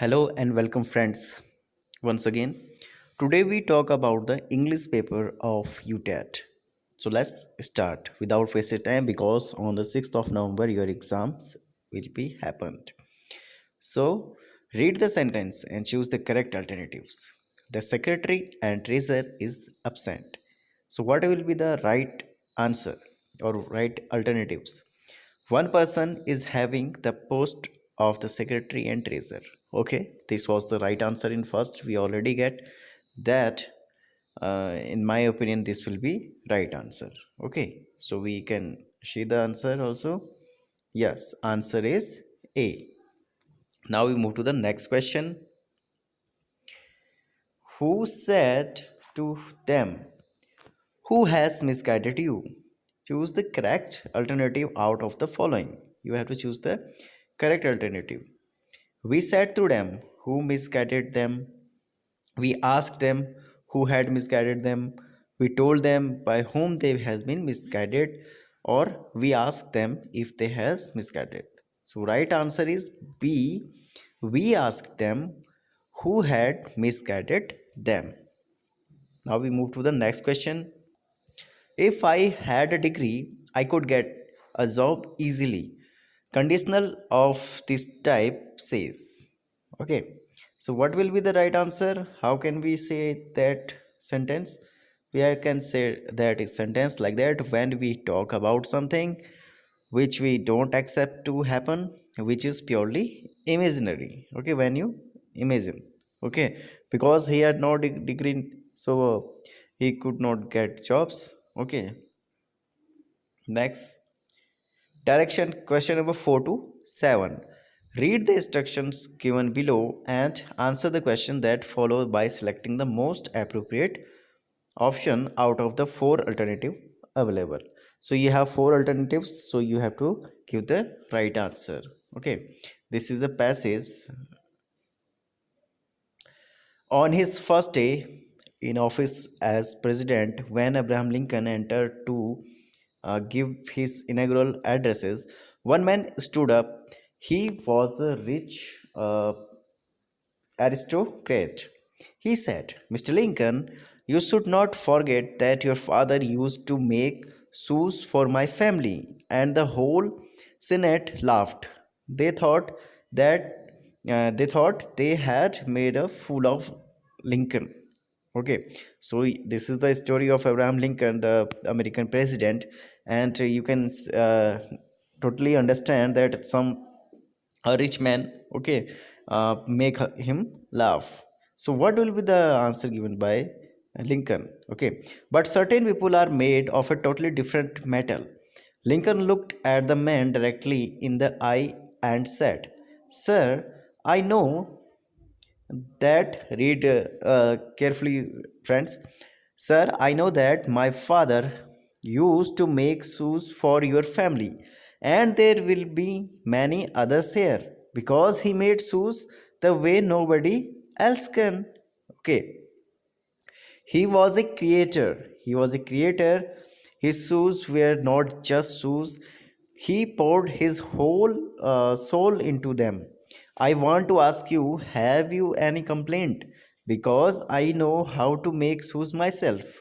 Hello and welcome, friends. Once again, today we talk about the English paper of UTET. So let's start without wasting time because on the 6th of November your exams will be happened. So read the sentence and choose the correct alternatives. The secretary and treasurer is absent. So what will be the right answer or right alternatives? One person is having the post of the secretary and treasurer. Okay, this was the right answer in first. We already get that. In my opinion, this will be right answer. Okay, so we can see the answer also. Yes, answer is A. Now we move to the next question. Who said to them, who has misguided you? Choose the correct alternative out of the following. You have to choose the correct alternative. We said to them, who misguided them? We asked them who had misguided them. We told them by whom they has been misguided, or we asked them if they has misguided. So right answer is B. We asked them who had misguided them. Now we move to the next question. If I had a degree, I could get a job easily. Conditional of this type says. Okay. So what will be the right answer? How can we say that sentence? We can say that is sentence like that when we talk about something which we don't accept to happen, which is purely imaginary. Okay, when you imagine. Okay, because he had no degree, so he could not get jobs. Okay, next direction, question number 4 to 7. Read the instructions given below and answer the question that follows by selecting the most appropriate option out of the four alternative available. So you have four alternatives, so you have to give the right answer. Okay, this is a passage. On his first day in office as president, when Abraham Lincoln entered to give his inaugural addresses, one man stood up. He was a rich aristocrat. He said, Mr. Lincoln, you should not forget that your father used to make shoes for my family. And the whole Senate laughed. They thought that they had made a fool of Lincoln. Okay, so this is the story of Abraham Lincoln, the American president, and you can totally understand that some a rich man, okay, make him laugh. So what will be the answer given by Lincoln? Okay, but certain people are made of a totally different metal. Lincoln looked at the man directly in the eye and said, sir, I know that read carefully, friends. Sir, I know that my father used to make shoes for your family, and there will be many others here because he made shoes the way nobody else can. Okay, he was a creator. He was a creator. His shoes were not just shoes, he poured his whole soul into them. I want to ask you, have you any complaint? Because I know how to make shoes myself.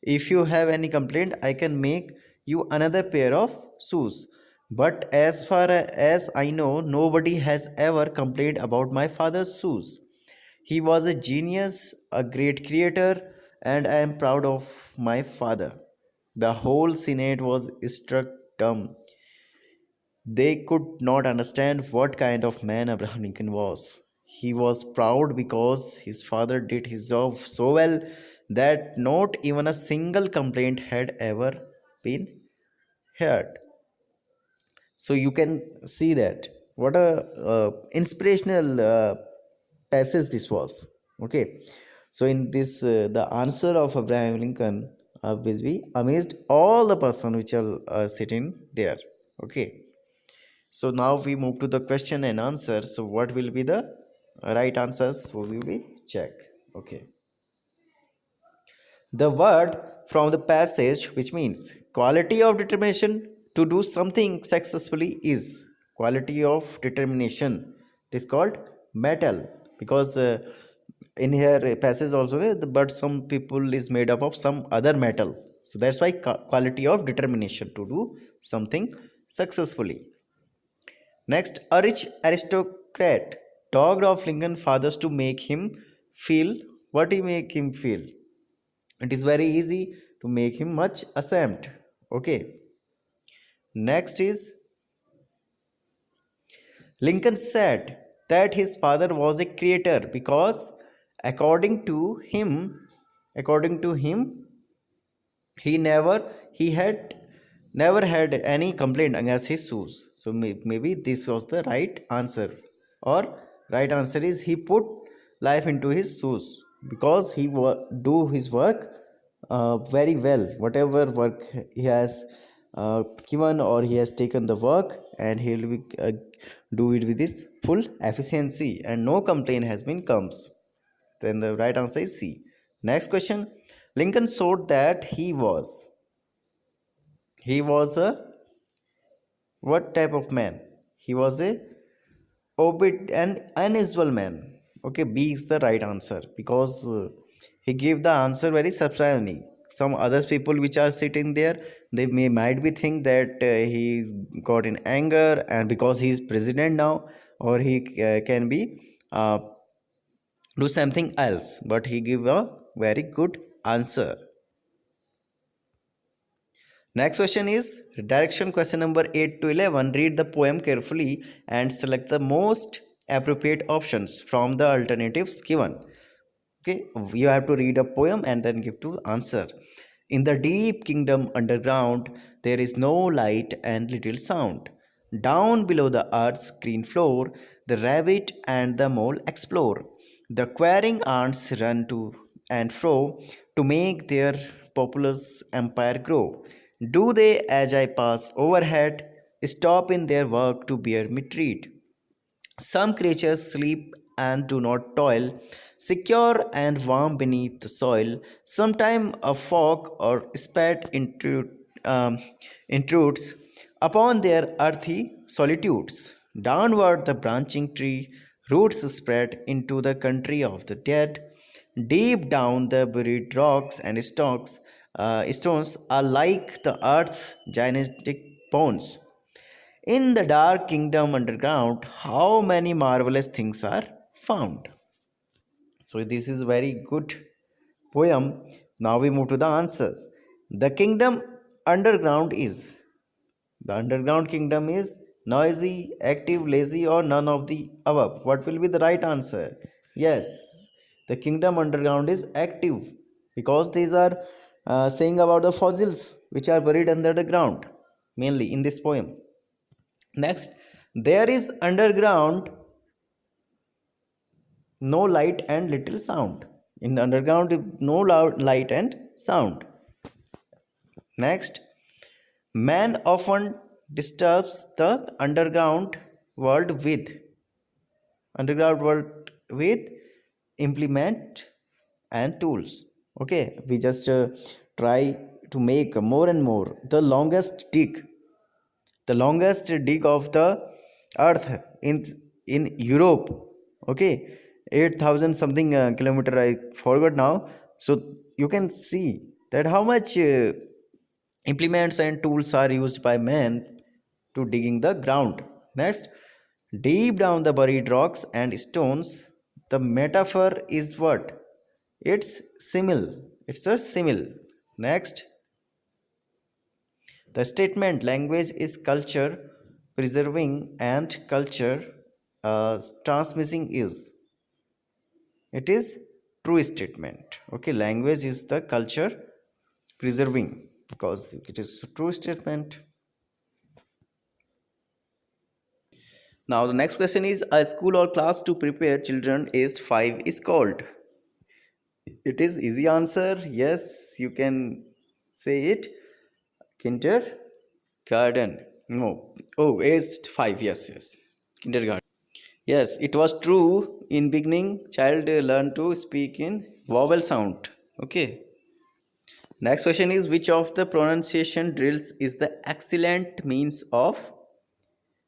If you have any complaint, I can make you another pair of shoes. But as far as I know, nobody has ever complained about my father's shoes. He was a genius, a great creator, and I am proud of my father. The whole Senate was struck dumb. They could not understand what kind of man Abraham Lincoln was. He was proud because his father did his job so well that not even a single complaint had ever been heard. So you can see that what a inspirational passage this was. Okay, so in this the answer of Abraham Lincoln will be amazed all the person which are sitting there. Okay, so now we move to the question and answer. So what will be the right answers? So we will check. Okay, the word from the passage, which means quality of determination to do something successfully, is quality of determination. It is called metal, because in here passage also but some people is made up of some other metal. So that's why quality of determination to do something successfully. Next, a rich aristocrat dogged off Lincoln fathers to make him feel. What he make him feel? It is very easy to make him much ashamed. Okay. Next is Lincoln said that his father was a creator because according to him, according to him, he never he had never had any complaint against his shoes. So maybe this was the right answer, or right answer is he put life into his shoes because he do his work very well. Whatever work he has given, or he has taken the work, and he will be, do it with his full efficiency and no complaint has been comes. Then the right answer is C. Next question. Lincoln showed that he was a what type of man? He was a obit and unusual man. Okay, B is the right answer because he gave the answer very substantially. Some others people which are sitting there, they might be think that he got in anger and because he is president now, or he can be uh, do something else, but he give a very good answer. Next question is direction question number 8 to 11. Read the poem carefully and select the most appropriate options from the alternatives given. Okay, you have to read a poem and then give to answer. In the deep kingdom underground, there is no light and little sound. Down below the earth's green floor, the rabbit and the mole explore. The quarrying ants run to and fro to make their populous empire grow. Do they, as I pass overhead, stop in their work to bear me treat? Some creatures sleep and do not toil, secure and warm beneath the soil. Sometime a fog or spat um, intrudes upon their earthy solitudes. Downward the branching tree roots spread into the country of the dead. Deep down the buried rocks and stones are like the earth's gigantic bones. In the dark kingdom underground, how many marvelous things are found? So, this is very good poem. Now we move to the answers. The kingdom underground is the underground kingdom is noisy, active, lazy, or none of the above. What will be the right answer? Yes, the kingdom underground is active because these are saying about the fossils which are buried under the ground, mainly in this poem. Next, there is underground no light and little sound. In underground, no loud light and sound. Next, man often disturbs the underground world with implement and tools. Okay, we just try to make more and more the longest dig of the earth in Europe. Okay, 8,000 something kilometer, I forgot now. So you can see that how much implements and tools are used by men to digging the ground. Next, deep down the buried rocks and stones, the metaphor is what? It's a simile. Next, the statement language is culture preserving and culture transmitting is. It is true statement. Okay, language is the culture preserving because it is a true statement. Now the next question is a school or class to prepare children age 5 is called. It is easy answer. Yes, you can say it. Kindergarten. No. Oh, age 5. Yes, yes. Kindergarten. Yes, it was true. In beginning, child learn to speak in vowel sound. Okay. Next question is which of the pronunciation drills is the excellent means of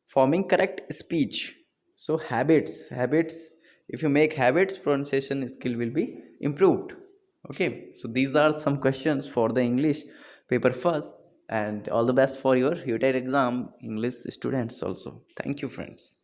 forming correct speech? So habits. If you make habits, pronunciation skill will be improved. Okay, so these are some questions for the English paper first, and all the best for your UTET exam, English students also. Thank you, friends.